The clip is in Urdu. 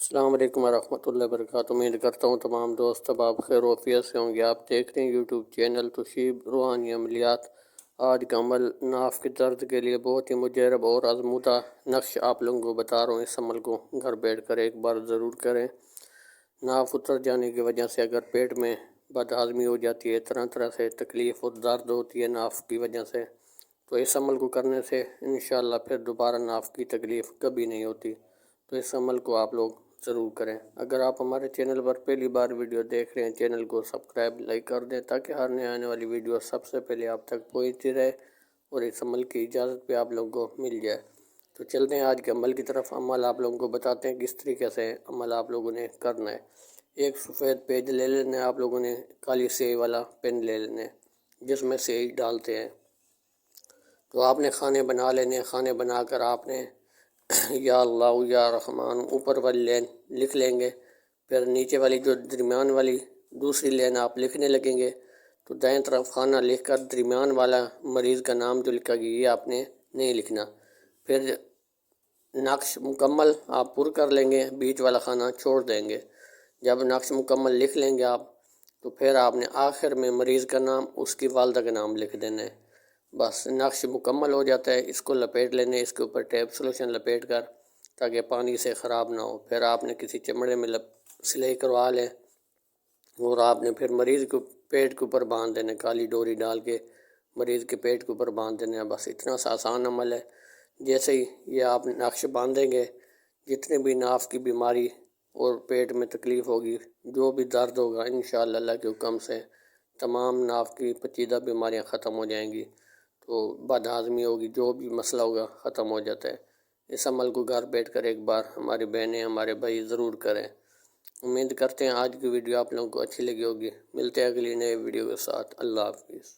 السلام علیکم ورحمۃ اللہ وبرکاتہ۔ امید کرتا ہوں تمام دوست آپ خیر و عافیت سے ہوں گے۔ آپ دیکھ رہے ہیں یوٹیوب چینل توشیب روحانی عملیات۔ آج کا عمل ناف کے درد کے لیے بہت ہی مجرب اور آزمودہ نقش آپ لوگوں کو بتا رہا ہوں۔ اس عمل کو گھر بیٹھ کر ایک بار ضرور کریں۔ ناف اتر جانے کی وجہ سے اگر پیٹ میں بد ہضمی ہو جاتی ہے، طرح طرح سے تکلیف اور درد ہوتی ہے ناف کی وجہ سے، تو اس عمل کو کرنے سے انشاءاللہ پھر دوبارہ ناف کی تکلیف کبھی نہیں ہوتی۔ تو اس عمل کو آپ لوگ ضرور کریں۔ اگر آپ ہمارے چینل پر پہلی بار ویڈیو دیکھ رہے ہیں، چینل کو سبسکرائب لائک کر دیں تاکہ ہر نئے آنے والی ویڈیو سب سے پہلے آپ تک پہنچتی رہے اور اس عمل کی اجازت پہ آپ لوگوں کو مل جائے۔ تو چلتے ہیں آج کے عمل کی طرف۔ عمل آپ لوگوں کو بتاتے ہیں کس طریقے سے عمل آپ لوگوں نے کرنا ہے۔ ایک سفید پیج لے لینا ہے، آپ لوگوں نے کالی سیاہی والا پین لے لینا ہے جس میں سیاہی ڈالتے ہیں۔ تو آپ نے کھانے بنا لینے، کھانے بنا کر آپ نے یا اللہ یا رحمان اوپر والی لین لکھ لیں گے، پھر نیچے والی جو درمیان والی دوسری لین آپ لکھنے لگیں گے۔ تو دائیں طرف کھانا لکھ کر درمیان والا مریض کا نام جو لکھا گیا یہ آپ نے نہیں لکھنا۔ پھر نقش مکمل آپ پر کر لیں گے، بیچ والا کھانا چھوڑ دیں گے۔ جب نقش مکمل لکھ لیں گے آپ، تو پھر آپ نے آخر میں مریض کا نام، اس کی والدہ کا نام لکھ دینا ہے۔ بس نقش مکمل ہو جاتا ہے۔ اس کو لپیٹ لینے، اس کے اوپر ٹیپ سلوشن لپیٹ کر تاکہ پانی سے خراب نہ ہو۔ پھر آپ نے کسی چمڑے میں سلائی کروا لیں اور آپ نے پھر مریض کو پیٹ کے اوپر باندھ دینا، کالی ڈوری ڈال کے مریض کے پیٹ کے اوپر باندھ دینا۔ بس اتنا سا آسان عمل ہے۔ جیسے ہی یہ آپ نقش باندھیں گے، جتنے بھی ناف کی بیماری اور پیٹ میں تکلیف ہوگی، جو بھی درد ہوگا، انشاءاللہ اللہ کے حکم سے تمام ناف کی پیچیدہ بیماریاں ختم ہو جائیں گی۔ تو بد ہضمی ہوگی، جو بھی مسئلہ ہوگا ختم ہو جاتا ہے۔ اس عمل کو گھر بیٹھ کر ایک بار ہماری بہنیں ہمارے بھائی ضرور کریں۔ امید کرتے ہیں آج کی ویڈیو آپ لوگوں کو اچھی لگی ہوگی۔ ملتے ہیں اگلی نئے ویڈیو کے ساتھ۔ اللہ حافظ۔